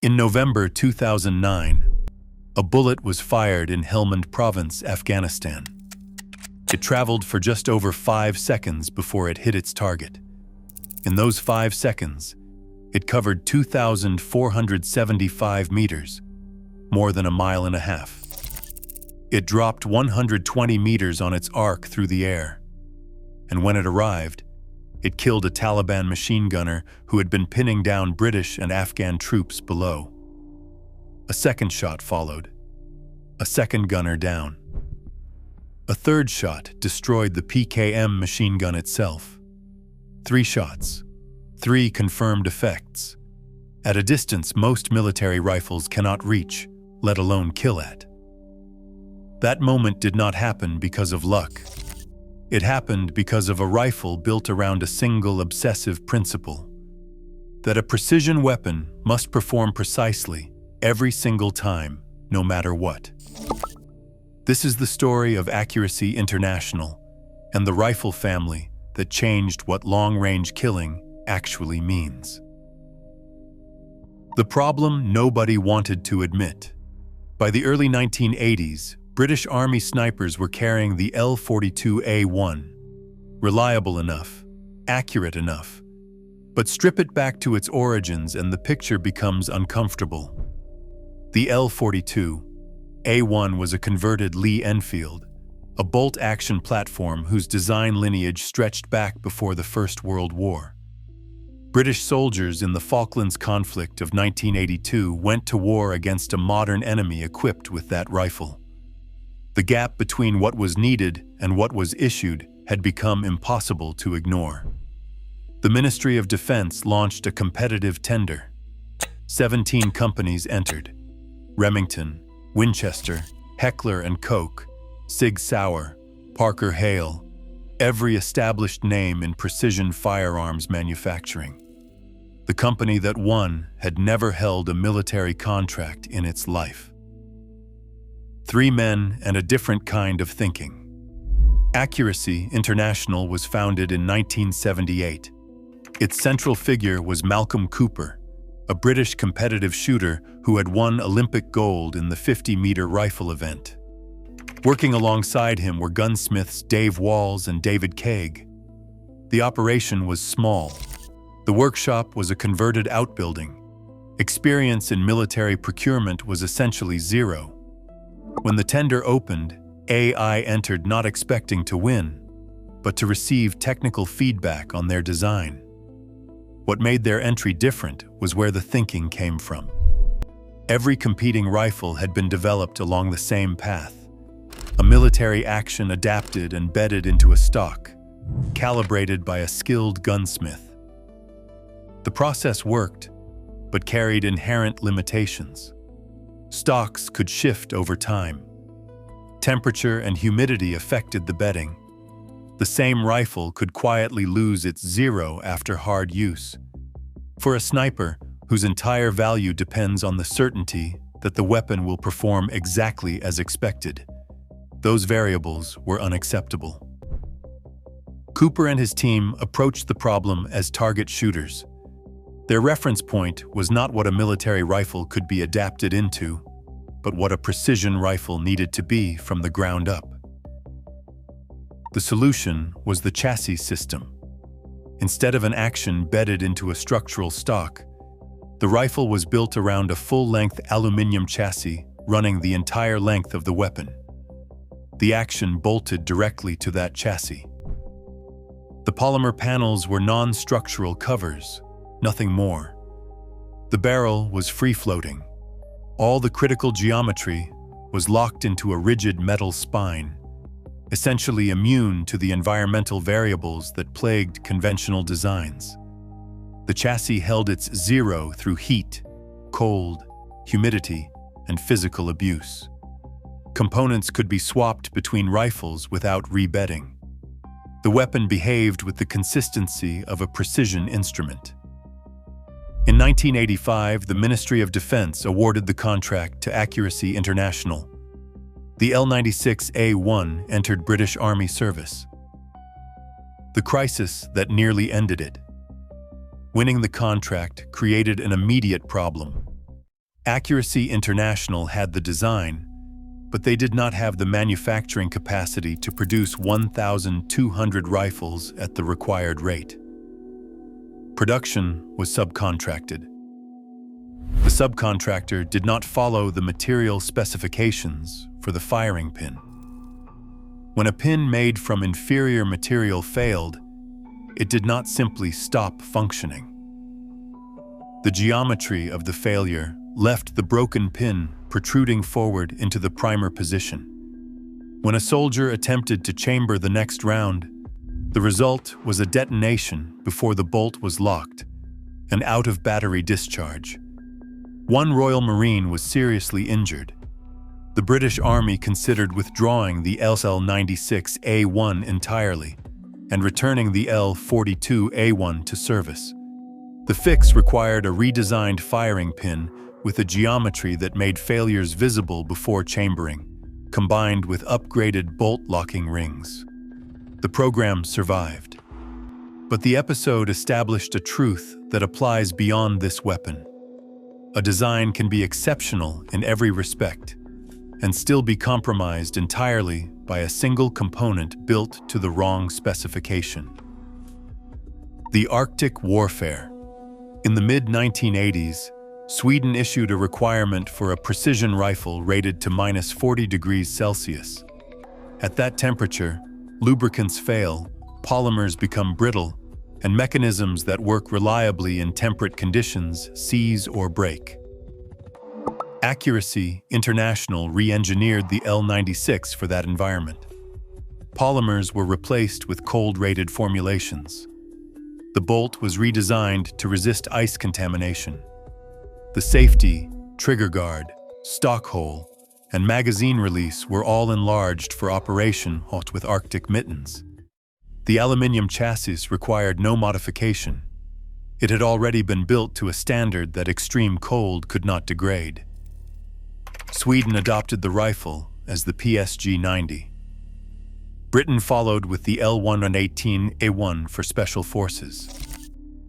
In November 2009, a bullet was fired in Helmand Province, Afghanistan. It traveled for just over 5 seconds before it hit its target. In those 5 seconds, it covered 2,475 meters, more than a mile and a half. It dropped 120 meters on its arc through the air, and when it arrived, it killed a Taliban machine gunner who had been pinning down British and Afghan troops below. A second shot followed, a second gunner down. A third shot destroyed the PKM machine gun itself. 3 shots, 3 confirmed effects, at a distance most military rifles cannot reach, let alone kill at. That moment did not happen because of luck. It happened because of a rifle built around a single obsessive principle: that a precision weapon must perform precisely every single time, no matter what. This is the story of Accuracy International and the rifle family that changed what long-range killing actually means. The problem nobody wanted to admit. By the early 1980s, British Army snipers were carrying the L-42A1, reliable enough, accurate enough. But strip it back to its origins and the picture becomes uncomfortable. The L-42A1 was a converted Lee Enfield, a bolt-action platform whose design lineage stretched back before the First World War. British soldiers in the Falklands conflict of 1982 went to war against a modern enemy equipped with that rifle. The gap between what was needed and what was issued had become impossible to ignore. The Ministry of Defense launched a competitive tender. 17 companies entered: Remington, Winchester, Heckler and Koch, Sig Sauer, Parker Hale, every established name in precision firearms manufacturing. The company that won had never held a military contract in its life. 3 men and a different kind of thinking. Accuracy International was founded in 1978. Its central figure was Malcolm Cooper, a British competitive shooter who had won Olympic gold in the 50-meter rifle event. Working alongside him were gunsmiths Dave Walls and David Kaig. The operation was small. The workshop was a converted outbuilding. Experience in military procurement was essentially zero. When the tender opened, AI entered not expecting to win, but to receive technical feedback on their design. What made their entry different was where the thinking came from. Every competing rifle had been developed along the same path. A military action adapted and bedded into a stock, calibrated by a skilled gunsmith. The process worked, but carried inherent limitations. Stocks could shift over time. Temperature and humidity affected the bedding. The same rifle could quietly lose its zero after hard use. For a sniper, whose entire value depends on the certainty that the weapon will perform exactly as expected, those variables were unacceptable. Cooper and his team approached the problem as target shooters. Their reference point was not what a military rifle could be adapted into, but what a precision rifle needed to be from the ground up. The solution was the chassis system. Instead of an action bedded into a structural stock, the rifle was built around a full-length aluminum chassis running the entire length of the weapon. The action bolted directly to that chassis. The polymer panels were non-structural covers, nothing more. The barrel was free-floating. All the critical geometry was locked into a rigid metal spine, essentially immune to the environmental variables that plagued conventional designs. The chassis held its zero through heat, cold, humidity, and physical abuse. Components could be swapped between rifles without rebedding. The weapon behaved with the consistency of a precision instrument. In 1985, the Ministry of Defense awarded the contract to Accuracy International. The L-96A1 entered British Army service. The crisis that nearly ended it. Winning the contract created an immediate problem. Accuracy International had the design, but they did not have the manufacturing capacity to produce 1,200 rifles at the required rate. Production was subcontracted. The subcontractor did not follow the material specifications for the firing pin. When a pin made from inferior material failed, it did not simply stop functioning. The geometry of the failure left the broken pin protruding forward into the primer position. When a soldier attempted to chamber the next round, the result was a detonation before the bolt was locked, an out-of-battery discharge. One Royal Marine was seriously injured. The British Army considered withdrawing the L96A1 entirely and returning the L42A1 to service. The fix required a redesigned firing pin with a geometry that made failures visible before chambering, combined with upgraded bolt locking rings. The program survived. But the episode established a truth that applies beyond this weapon. A design can be exceptional in every respect and still be compromised entirely by a single component built to the wrong specification. The Arctic Warfare. In the mid-1980s, Sweden issued a requirement for a precision rifle rated to -40 degrees Celsius. At that temperature, lubricants fail, polymers become brittle, and mechanisms that work reliably in temperate conditions seize or break. Accuracy International re-engineered the L96 for that environment. Polymers were replaced with cold-rated formulations. The bolt was redesigned to resist ice contamination. The safety, trigger guard, stock hole, and magazine release were all enlarged for operation with Arctic mittens. The aluminium chassis required no modification. It had already been built to a standard that extreme cold could not degrade. Sweden adopted the rifle as the PSG-90. Britain followed with the L118A1 for special forces.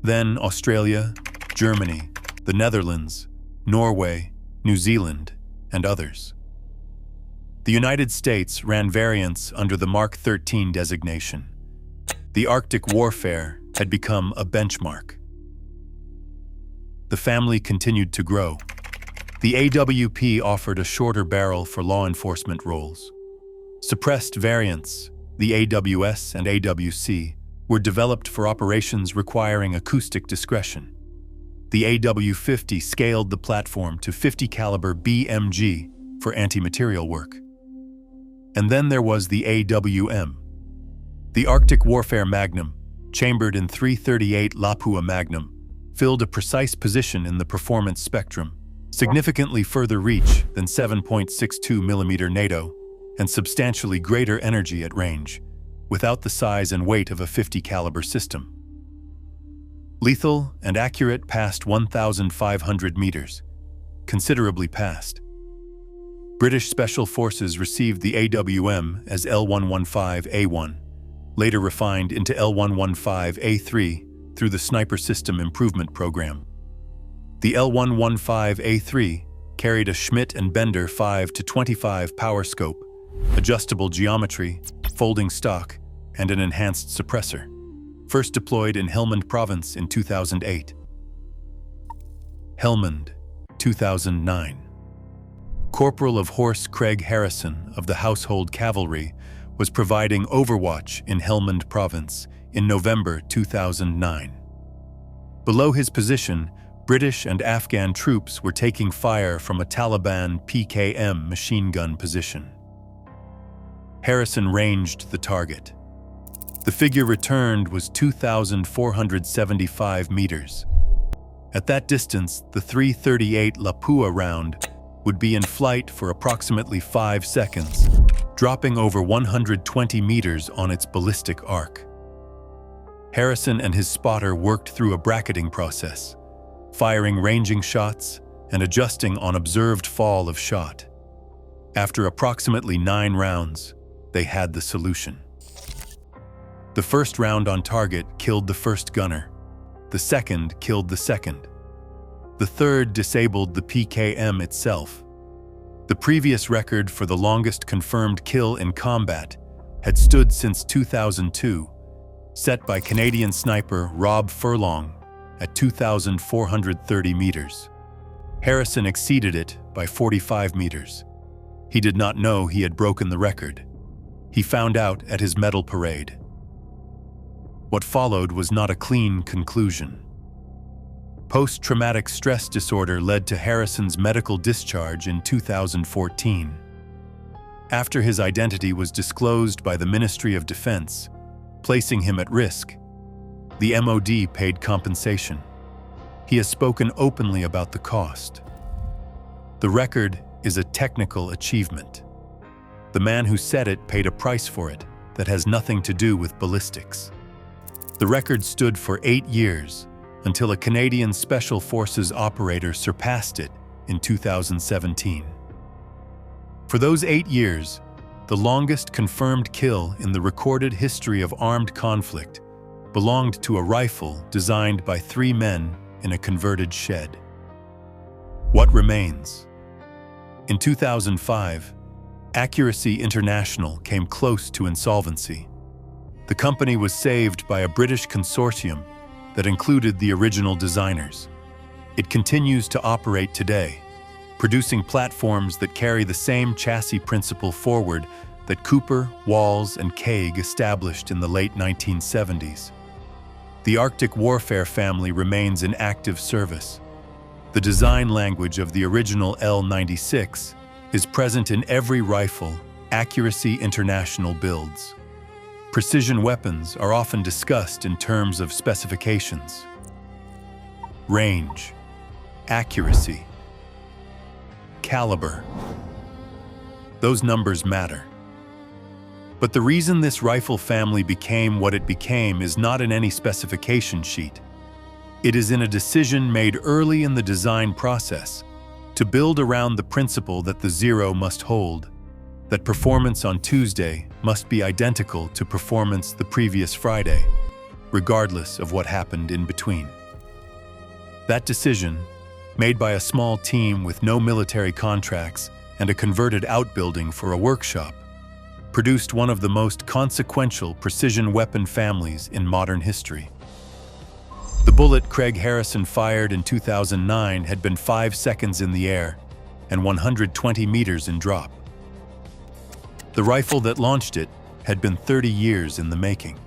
Then Australia, Germany, the Netherlands, Norway, New Zealand, and others. The United States ran variants under the Mark 13 designation. The Arctic Warfare had become a benchmark. The family continued to grow. The AWP offered a shorter barrel for law enforcement roles. Suppressed variants, the AWS and AWC, were developed for operations requiring acoustic discretion. The AW50 scaled the platform to 50 caliber BMG for anti-material work. And then there was the AWM. The Arctic Warfare Magnum, chambered in .338 Lapua Magnum, filled a precise position in the performance spectrum, significantly further reach than 7.62mm NATO, and substantially greater energy at range, without the size and weight of a 50 caliber system. Lethal and accurate past 1,500 meters, considerably past. British Special Forces received the AWM as L115A1, later refined into L115A3 through the Sniper System Improvement Program. The L115A3 carried a Schmidt and Bender 5-25 power scope, adjustable geometry, folding stock, and an enhanced suppressor, first deployed in Helmand Province in 2008. Helmand, 2009. Corporal of Horse Craig Harrison of the Household Cavalry was providing overwatch in Helmand Province in November 2009. Below his position, British and Afghan troops were taking fire from a Taliban PKM machine gun position. Harrison ranged the target. The figure returned was 2,475 meters. At that distance, the .338 Lapua round would be in flight for approximately 5 seconds, dropping over 120 meters on its ballistic arc. Harrison and his spotter worked through a bracketing process, firing ranging shots and adjusting on observed fall of shot. After approximately 9 rounds, they had the solution. The first round on target killed the first gunner. The second killed the second. The third disabled the PKM itself. The previous record for the longest confirmed kill in combat had stood since 2002, set by Canadian sniper Rob Furlong at 2,430 meters. Harrison exceeded it by 45 meters. He did not know he had broken the record. He found out at his medal parade. What followed was not a clean conclusion. Post-traumatic stress disorder led to Harrison's medical discharge in 2014. After his identity was disclosed by the Ministry of Defense, placing him at risk, the MOD paid compensation. He has spoken openly about the cost. The record is a technical achievement. The man who set it paid a price for it that has nothing to do with ballistics. The record stood for 8 years until a Canadian Special Forces operator surpassed it in 2017. For those 8 years, the longest confirmed kill in the recorded history of armed conflict belonged to a rifle designed by 3 men in a converted shed. What remains? In 2005, Accuracy International came close to insolvency. The company was saved by a British consortium that included the original designers. It continues to operate today, producing platforms that carry the same chassis principle forward that Cooper, Walls, and Kaig established in the late 1970s. The Arctic Warfare family remains in active service. The design language of the original L-96 is present in every rifle Accuracy International builds. Precision weapons are often discussed in terms of specifications. Range, accuracy, caliber. Those numbers matter. But the reason this rifle family became what it became is not in any specification sheet. It is in a decision made early in the design process to build around the principle that the zero must hold, that performance on Tuesday must be identical to performance the previous Friday, regardless of what happened in between. That decision, made by a small team with no military contracts and a converted outbuilding for a workshop, produced one of the most consequential precision weapon families in modern history. The bullet Craig Harrison fired in 2009 had been 5 seconds in the air and 120 meters in drop. The rifle that launched it had been 30 years in the making.